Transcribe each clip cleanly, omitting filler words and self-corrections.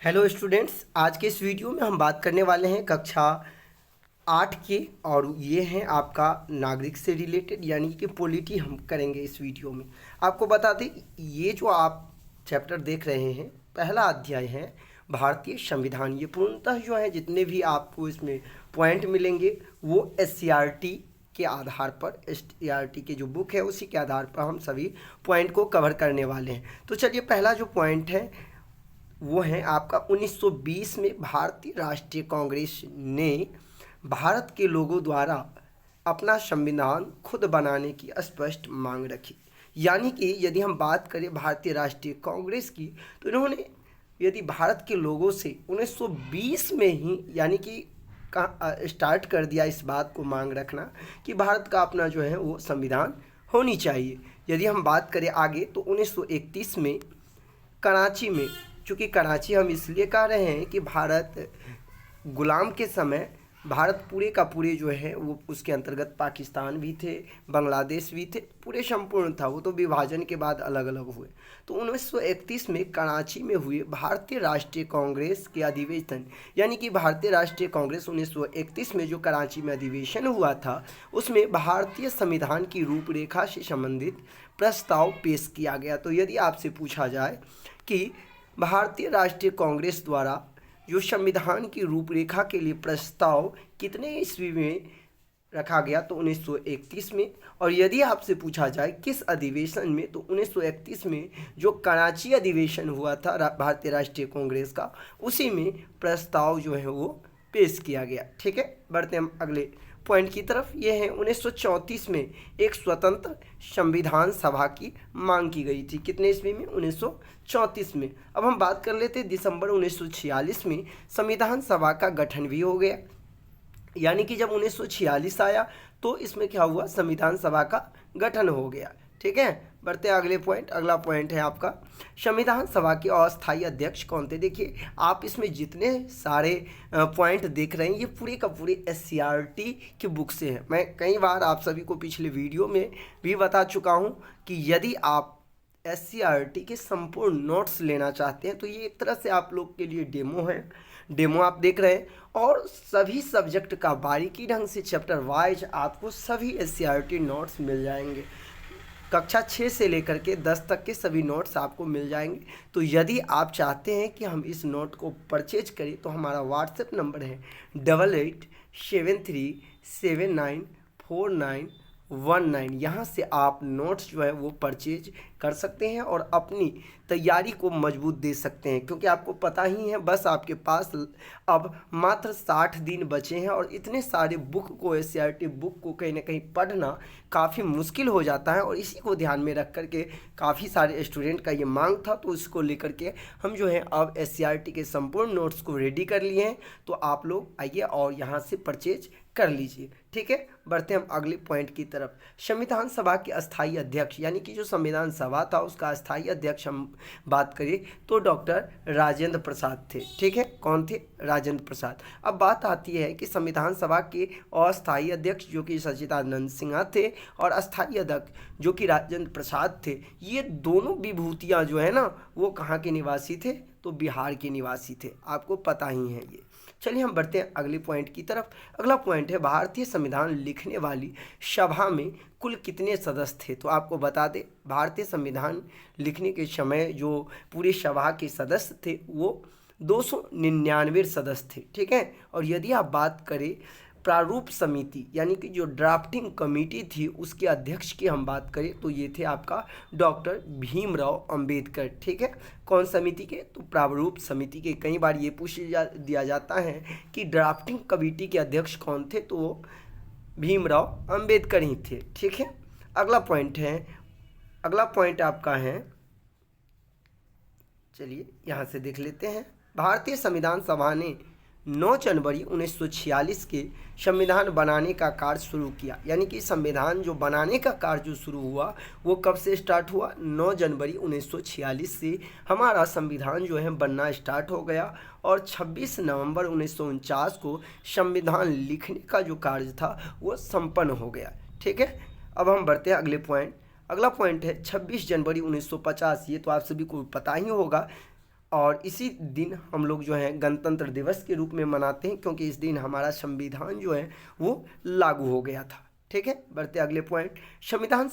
Hello students, आज के इस वीडियो में हम बात करने वाले हैं कक्षा 8 के। और ये हैं आपका नागरिक से रिलेटेड यानी कि पॉलिटी हम करेंगे इस वीडियो में। आपको बता दें, ये जो आप चैप्टर देख रहे हैं पहला अध्याय है भारतीय संविधान। ये पूर्णतः जो है जितने भी आपको इसमें पॉइंट मिलेंगे वो एससीईआरटी के आधार पर, एससीईआरटी की जो बुक है उसी के आधार पर हम सभी पॉइंट को कवर करने वाले हैं। तो चलिए, पहला जो पॉइंट है वो है आपका 1920 में भारतीय राष्ट्रीय कांग्रेस ने भारत के लोगों द्वारा अपना संविधान खुद बनाने की स्पष्ट मांग रखी। यानी कि यदि हम बात करें भारतीय राष्ट्रीय कांग्रेस की, तो इन्होंने यदि भारत के लोगों से 1920 में ही यानी कि स्टार्ट कर दिया इस बात को मांग रखना कि भारत का अपना जो है वो संविधान होनी चाहिए। यदि हम बात करें आगे तो 1931 में कराची में, चूँकि कराची हम इसलिए कह रहे हैं कि भारत गुलाम के समय भारत पूरे का पूरे जो है वो उसके अंतर्गत पाकिस्तान भी थे, बांग्लादेश भी थे, पूरे संपूर्ण था। वो तो विभाजन के बाद अलग अलग हुए। तो 1931 में कराची में हुए भारतीय राष्ट्रीय कांग्रेस के अधिवेशन, यानी कि भारतीय राष्ट्रीय कांग्रेस 1931 में जो कराची में अधिवेशन हुआ था उसमें भारतीय संविधान की रूपरेखा से संबंधित प्रस्ताव पेश किया गया। तो यदि आपसे पूछा जाए कि भारतीय राष्ट्रीय कांग्रेस द्वारा जो संविधान की रूपरेखा के लिए प्रस्ताव कितने ईस्वी में रखा गया, तो 1931 में। और यदि आपसे पूछा जाए किस अधिवेशन में, तो 1931 में जो कराची अधिवेशन हुआ था भारतीय राष्ट्रीय कांग्रेस का, उसी में प्रस्ताव जो है वो पेश किया गया। ठीक है, बढ़ते हम अगले पॉइंट की तरफ। ये है 1934 में एक स्वतंत्र संविधान सभा की मांग की गई थी। कितने ईस्वी में? 1934 में। अब हम बात कर लेते हैं दिसंबर 1946 में संविधान सभा का गठन भी हो गया। यानी कि जब 1946 आया तो इसमें क्या हुआ, संविधान सभा का गठन हो गया। ठीक है, बढ़ते हैं अगले पॉइंट। अगला पॉइंट है आपका संविधान सभा के अस्थायी अध्यक्ष कौन थे। देखिए, आप इसमें जितने सारे पॉइंट देख रहे हैं ये पूरे का पूरे एससीईआरटी की बुक से हैं। मैं कई बार आप सभी को पिछले वीडियो में भी बता चुका हूं कि यदि आप एससीईआरटी के संपूर्ण नोट्स लेना चाहते हैं तो ये एक तरह से आप लोग के लिए डेमो है। डेमो आप देख रहे हैं और सभी सब्जेक्ट का बारीकी ढंग से चैप्टर वाइज आपको सभी एससीईआरटी नोट्स मिल जाएंगे। कक्षा 6 से लेकर के 10 तक के सभी नोट्स आपको मिल जाएंगे। तो यदि आप चाहते हैं कि हम इस नोट को परचेज करें तो हमारा व्हाट्सएप नंबर है 8873794919। यहाँ से आप नोट्स जो है वो परचेज कर सकते हैं और अपनी तैयारी को मजबूत दे सकते हैं। क्योंकि आपको पता ही है बस आपके पास अब मात्र 60 दिन बचे हैं और इतने सारे बुक को, एससीईआरटी बुक को कहीं ना कहीं पढ़ना काफ़ी मुश्किल हो जाता है। और इसी को ध्यान में रख कर के काफ़ी सारे स्टूडेंट का ये मांग था, तो इसको लेकर के हम जो है अब एससीईआरटी के संपूर्ण नोट्स को रेडी कर लिए हैं। तो आप लोग आइए और यहाँ से परचेज कर लीजिए। ठीक है, बढ़ते हम अगले पॉइंट की तरफ। संविधान सभा के अस्थायी अध्यक्ष, यानी कि जो संविधान सभा था उसका अस्थायी अध्यक्ष हम बात करें तो डॉक्टर राजेंद्र प्रसाद थे। ठीक है, कौन थे? राजेंद्र प्रसाद। अब बात आती है कि संविधान सभा के अस्थायी अध्यक्ष जो कि सच्चिदानंद सिन्हा थे और अस्थायी अध्यक्ष जो कि राजेंद्र प्रसाद थे, ये दोनों विभूतियाँ जो है ना वो कहाँ के निवासी थे? तो बिहार के निवासी थे। आपको पता ही है ये। चलिए हम बढ़ते हैं अगले पॉइंट की तरफ। अगला पॉइंट है भारतीय संविधान लिखने वाली सभा में कुल कितने सदस्य थे। तो आपको बता दें, भारतीय संविधान लिखने के समय जो पूरे सभा के सदस्य थे वो 299 सदस्य थे। ठीक है, और यदि आप बात करें प्रारूप समिति यानी कि जो ड्राफ्टिंग कमेटी थी उसके अध्यक्ष की हम बात करें तो ये थे आपका डॉक्टर भीमराव अंबेडकर। ठीक है, कौन समिति के? तो प्रारूप समिति के। कई बार ये पूछ दिया जाता है कि ड्राफ्टिंग कमेटी के अध्यक्ष कौन थे, तो वो भीमराव अंबेडकर ही थे। ठीक है, अगला पॉइंट है, अगला पॉइंट आपका है, चलिए यहाँ से देख लेते हैं। भारतीय संविधान सभा ने 9 जनवरी 1946 के संविधान बनाने का कार्य शुरू किया। यानी कि संविधान जो बनाने का कार्य जो शुरू हुआ वो कब से स्टार्ट हुआ? 9 जनवरी 1946 से हमारा संविधान जो है बनना स्टार्ट हो गया और 26 नवंबर 1949 को संविधान लिखने का जो कार्य था वो संपन्न हो गया। ठीक है, अब हम बढ़ते हैं अगले पॉइंट। अगला पॉइंट है 26 जनवरी 1950। ये तो आप सभी को पता ही होगा और इसी दिन हम लोग जो है गणतंत्र दिवस के रूप में मनाते हैं, क्योंकि इस दिन हमारा संविधान जो है वो लागू हो गया था। ठीक है, बढ़ते अगले पॉइंट। संविधान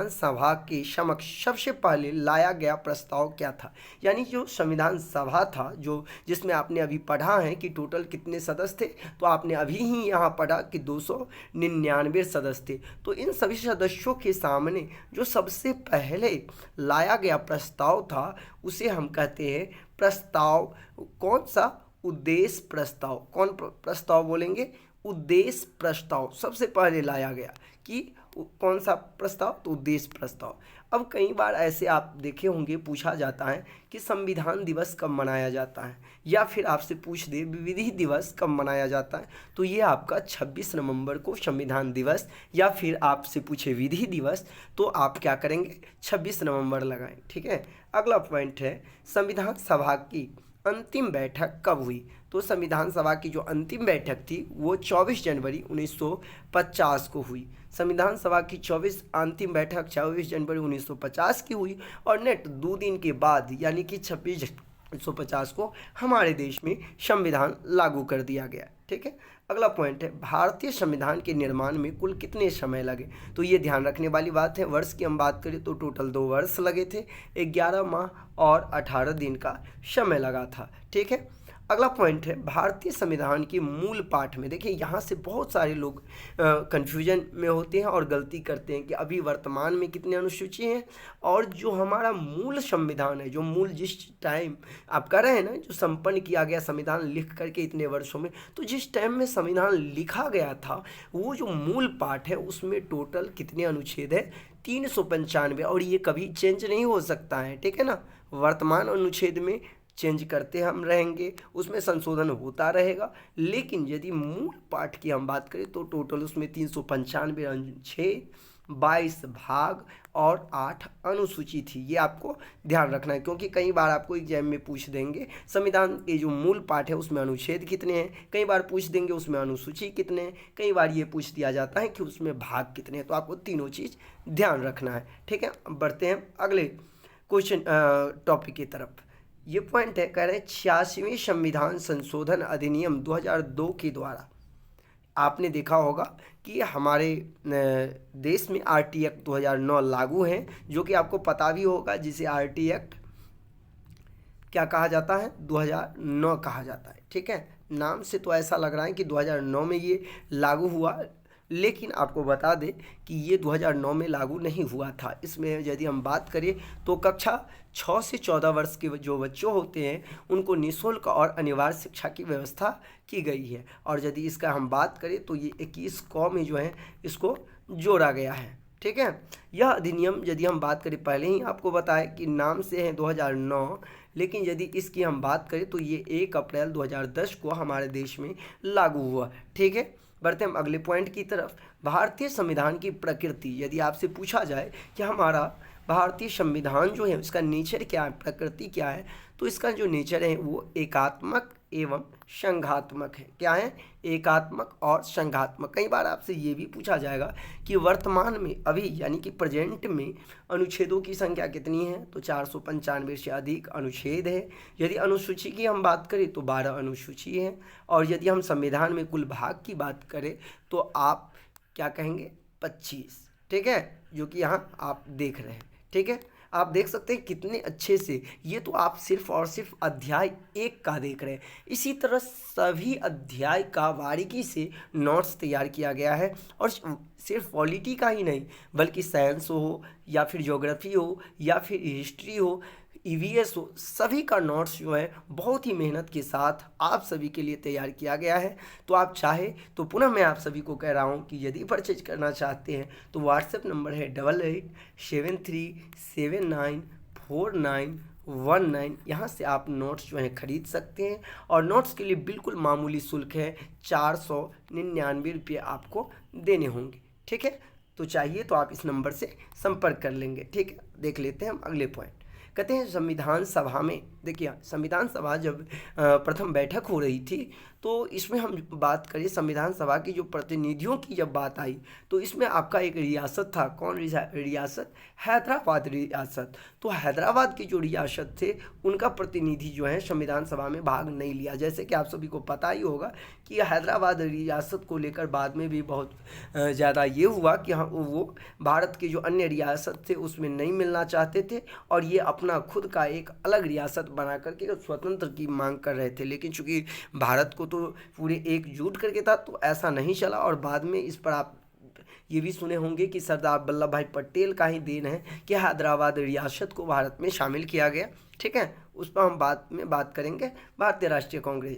सभा के समक्ष सबसे पहले लाया गया प्रस्ताव क्या था? यानी जो संविधान सभा था, जो जिसमें आपने अभी पढ़ा है कि टोटल कितने सदस्य थे, तो आपने अभी ही यहाँ पढ़ा कि 299 सदस्य थे। तो इन सभी सदस्यों के सामने जो सबसे पहले लाया गया प्रस्ताव था उसे हम कहते हैं प्रस्ताव। कौन सा? उद्देश्य प्रस्ताव। कौन प्रस्ताव बोलेंगे? उद्देश्य प्रस्ताव सबसे पहले लाया गया। कि कौन सा प्रस्ताव? तो उद्देश्य प्रस्ताव। अब कई बार ऐसे आप देखे होंगे पूछा जाता है कि संविधान दिवस कब मनाया जाता है, या फिर आपसे पूछ दे विधि दिवस कब मनाया जाता है, तो ये आपका 26 नवंबर को संविधान दिवस, या फिर आपसे पूछे विधि दिवस तो आप क्या करेंगे? 26 नवंबर लगाएं। ठीक है, अगला पॉइंट है संविधान सभा की अंतिम बैठक कब हुई? तो संविधान सभा की जो अंतिम बैठक थी वो 24 जनवरी 1950 को हुई। संविधान सभा की अंतिम बैठक 24 जनवरी 1950 की हुई, और नेट 2 दिन के बाद यानी कि 26 1950 को हमारे देश में संविधान लागू कर दिया गया। ठीक है, अगला पॉइंट है भारतीय संविधान के निर्माण में कुल कितने समय लगे? तो ये ध्यान रखने वाली बात है। वर्ष की हम बात करें तो टोटल 2 वर्ष लगे थे, 11 माह और 18 दिन का समय लगा था। ठीक है, अगला पॉइंट है भारतीय संविधान की मूल पाठ में। देखिए यहाँ से बहुत सारे लोग कन्फ्यूजन में होते हैं और गलती करते हैं कि अभी वर्तमान में कितने अनुसूची हैं, और जो हमारा मूल संविधान है, जो मूल जिस टाइम आप कह रहे हैं ना, जो संपन्न किया गया संविधान लिख करके इतने वर्षों में, तो जिस टाइम में संविधान लिखा गया था वो जो मूल पाठ है उसमें टोटल कितने अनुच्छेद है? 395, और ये कभी चेंज नहीं हो सकता है। ठीक है ना, वर्तमान अनुच्छेद में चेंज करते हम रहेंगे, उसमें संशोधन होता रहेगा, लेकिन यदि मूल पाठ की हम बात करें तो टोटल उसमें 395 अनुच्छेद, 22 भाग और 8 अनुसूची थी। ये आपको ध्यान रखना है, क्योंकि कई बार आपको एग्जाम में पूछ देंगे संविधान के जो मूल पाठ है उसमें अनुच्छेद कितने हैं, कई बार पूछ देंगे उसमें अनुसूची कितने हैं, कई बार ये पूछ दिया जाता है कि उसमें भाग कितने हैं। तो आपको तीनों चीज़ ध्यान रखना है। ठीक है, अब बढ़ते हैं अगले क्वेश्चन टॉपिक की तरफ। ये पॉइंट है, कह रहे हैं 86वें संविधान संशोधन अधिनियम 2002 के द्वारा आपने देखा होगा कि हमारे देश में आरटी एक्ट 2009 लागू है, जो कि आपको पता भी होगा, जिसे आरटी एक्ट क्या कहा जाता है? 2009 कहा जाता है। ठीक है, नाम से तो ऐसा लग रहा है कि 2009 में ये लागू हुआ, लेकिन आपको बता दें कि ये 2009 में लागू नहीं हुआ था। इसमें यदि हम बात करें तो कक्षा 6 से 14 वर्ष के जो बच्चे होते हैं उनको निःशुल्क और अनिवार्य शिक्षा की व्यवस्था की गई है। और यदि इसका हम बात करें तो ये 21 क में जो है इसको जोड़ा गया है। ठीक है, यह अधिनियम यदि हम बात करें, पहले ही आपको बताया कि नाम से है 2009, लेकिन यदि इसकी हम बात करें तो ये 1 अप्रैल 2010 को हमारे देश में लागू हुआ। ठीक है, बढ़ते हम अगले पॉइंट की तरफ। भारतीय संविधान की प्रकृति, यदि आपसे पूछा जाए कि हमारा भारतीय संविधान जो है उसका नेचर क्या है, प्रकृति क्या है, तो इसका जो नेचर है वो एकात्मक एवं संघात्मक है। क्या है? एकात्मक और संघात्मक। कई बार आपसे ये भी पूछा जाएगा कि वर्तमान में अभी यानी कि प्रेजेंट में अनुच्छेदों की संख्या कितनी है, तो 495 से अधिक अनुच्छेद है। यदि अनुसूची की हम बात करें तो 12 अनुसूची है, और यदि हम संविधान में कुल भाग की बात करें तो आप क्या कहेंगे? 25। ठीक है, जो कि यहाँ आप देख रहे हैं। ठीक है, आप देख सकते हैं कितने अच्छे से, ये तो आप सिर्फ और सिर्फ अध्याय 1 का देख रहे हैं। इसी तरह सभी अध्याय का बारीकी से नोट्स तैयार किया गया है, और सिर्फ पॉलिटी का ही नहीं बल्कि साइंस हो या फिर ज्योग्राफी हो या फिर हिस्ट्री हो, ईवीएस हो, सभी का नोट्स जो है बहुत ही मेहनत के साथ आप सभी के लिए तैयार किया गया है। तो आप चाहे तो पुनः मैं आप सभी को कह रहा हूँ कि यदि परचेज करना चाहते हैं तो व्हाट्सएप नंबर है 8873794919, यहाँ से आप नोट्स जो हैं ख़रीद सकते हैं। और नोट्स के लिए बिल्कुल मामूली शुल्क है, 499 रुपये आपको देने होंगे। ठीक है, तो चाहिए तो आप इस नंबर से संपर्क कर लेंगे। ठीक है, देख लेते हैं हम अगले पॉइंट। कहते हैं संविधान सभा में, देखिए संविधान सभा जब प्रथम बैठक हो रही थी तो इसमें हम बात करें संविधान सभा की जो प्रतिनिधियों की जब बात आई तो इसमें आपका एक रियासत था, कौन रियासत? हैदराबाद रियासत। तो हैदराबाद की जो रियासत थे उनका प्रतिनिधि जो है संविधान सभा में भाग नहीं लिया। जैसे कि आप सभी को पता ही होगा कि हैदराबाद रियासत को लेकर बाद में भी बहुत ज़्यादा ये हुआ कि हाँ वो भारत के जो अन्य रियासत थे उसमें नहीं मिलना चाहते थे और ये अपना खुद का एक अलग रियासत बना करके स्वतंत्र की मांग कर रहे थे। लेकिन चूंकि भारत को तो पूरे एकजुट करके था तो ऐसा नहीं चला और बाद में इस पर आप ये भी सुने होंगे कि सरदार वल्लभ भाई पटेल का ही देन है कि हैदराबाद रियासत को भारत में शामिल किया गया। ठीक है, उस पर हम बाद में बात करेंगे, भारतीय राष्ट्रीय कांग्रेस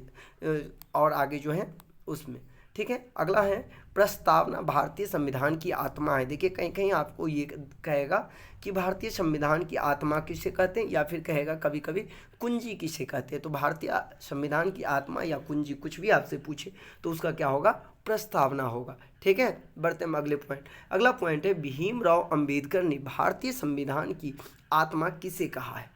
और आगे जो है उसमें। ठीक है, अगला है प्रस्तावना भारतीय संविधान की आत्मा है। देखिए कहीं कहीं आपको ये कहेगा कि भारतीय संविधान की आत्मा किसे कहते हैं या फिर कहेगा कभी कभी कुंजी किसे कहते हैं। तो भारतीय संविधान की आत्मा या कुंजी कुछ भी आपसे पूछे तो उसका क्या होगा? प्रस्तावना होगा। ठीक है, बढ़ते हैं अगले पॉइंट। अगला पॉइंट है भीमराव अंबेडकर ने भारतीय संविधान की आत्मा किसे कहा है?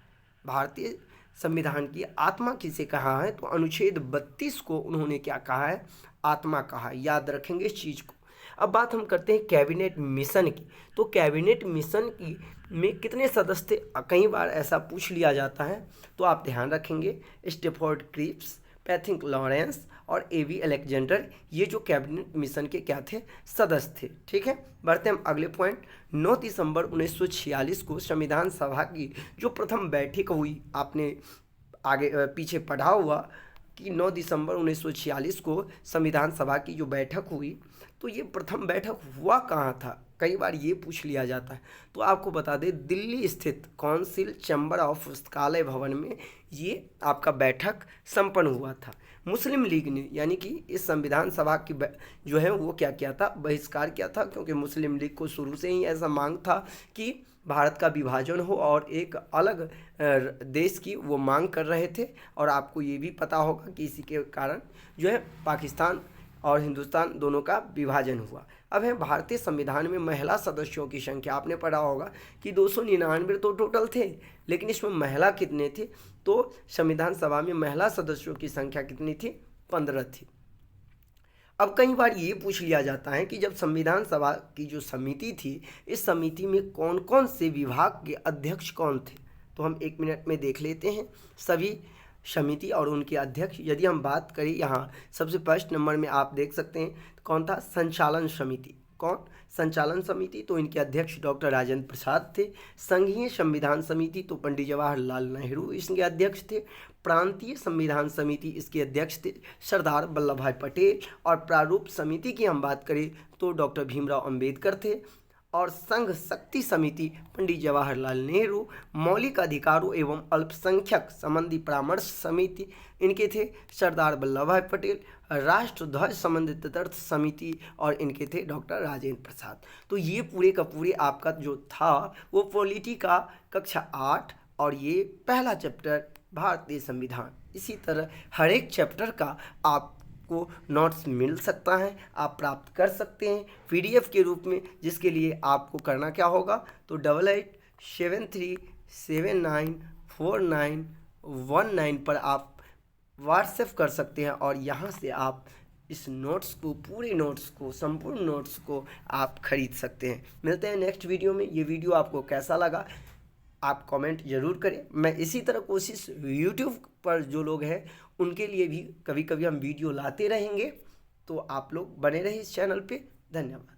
भारतीय संविधान की आत्मा किसे कहा है? तो अनुच्छेद 32 को उन्होंने क्या कहा है? आत्मा कहा है। याद रखेंगे इस चीज़ को। अब बात हम करते हैं कैबिनेट मिशन की। तो कैबिनेट मिशन की में कितने सदस्य थे? कई बार ऐसा पूछ लिया जाता है तो आप ध्यान रखेंगे स्टेफोर्ड क्रिप्स, पैथिक लॉरेंस और एवी अलेक्जेंडर, ये जो कैबिनेट मिशन के क्या थे? सदस्य थे। ठीक है, बढ़ते हैं अगले पॉइंट। 9 दिसंबर 1946 को संविधान सभा की जो प्रथम बैठक हुई, आपने आगे पीछे पढ़ा हुआ कि 9 दिसंबर 1946 को संविधान सभा की जो बैठक हुई तो ये प्रथम बैठक हुआ कहाँ था? कई बार ये पूछ लिया जाता है। तो आपको बता दें दिल्ली स्थित काउंसिल चैम्बर ऑफ पुस्तकालय भवन में ये आपका बैठक संपन्न हुआ था। मुस्लिम लीग ने यानी कि इस संविधान सभा की जो है वो क्या किया था? बहिष्कार किया था, क्योंकि मुस्लिम लीग को शुरू से ही ऐसा मांग था कि भारत का विभाजन हो और एक अलग देश की वो मांग कर रहे थे। और आपको ये भी पता होगा कि इसी के कारण जो है पाकिस्तान और हिंदुस्तान दोनों का विभाजन हुआ। अब है भारतीय संविधान में महिला सदस्यों की संख्या। आपने पढ़ा होगा कि 299 तो टोटल थे, लेकिन इसमें महिला कितने थे? तो संविधान सभा में महिला सदस्यों की संख्या कितनी थी? 15 थी। अब कई बार ये पूछ लिया जाता है कि जब संविधान सभा की जो समिति थी, इस समिति में कौन कौन से विभाग के अध्यक्ष कौन थे? तो हम 1 मिनट में देख लेते हैं सभी समिति और उनके अध्यक्ष। यदि हम बात करें यहाँ सबसे फर्स्ट नंबर में आप देख सकते हैं कौन था? संचालन समिति। कौन? संचालन समिति। तो इनके अध्यक्ष डॉक्टर राजेंद्र प्रसाद थे। संघीय संविधान समिति तो पंडित जवाहरलाल नेहरू इसके अध्यक्ष थे। प्रांतीय संविधान समिति इसके अध्यक्ष थे सरदार वल्लभ भाई पटेल। और प्रारूप समिति की हम बात करें तो डॉक्टर भीमराव अंबेडकर थे। और संघ शक्ति समिति पंडित जवाहरलाल नेहरू। मौलिक अधिकारों एवं अल्पसंख्यक संबंधी परामर्श समिति इनके थे सरदार वल्लभ भाई पटेल। राष्ट्र ध्वज संबंधित तदर्थ समिति और इनके थे डॉक्टर राजेंद्र प्रसाद। तो ये पूरे का पूरे आपका जो था वो पॉलिटी का कक्षा 8 और ये पहला चैप्टर भारतीय संविधान। इसी तरह हर एक चैप्टर का आप को नोट्स मिल सकता है, आप प्राप्त कर सकते हैं PDF के रूप में, जिसके लिए आपको करना क्या होगा? तो 8873794919 पर आप व्हाट्सएप कर सकते हैं और यहाँ से आप इस नोट्स को, पूरे नोट्स को, संपूर्ण नोट्स को आप खरीद सकते हैं। मिलते हैं नेक्स्ट वीडियो में। ये वीडियो आपको कैसा लगा आप कमेंट ज़रूर करें। मैं इसी तरह कोशिश YouTube पर जो लोग हैं उनके लिए भी कभी कभी हम वीडियो लाते रहेंगे, तो आप लोग बने रहिए इस चैनल पे। धन्यवाद।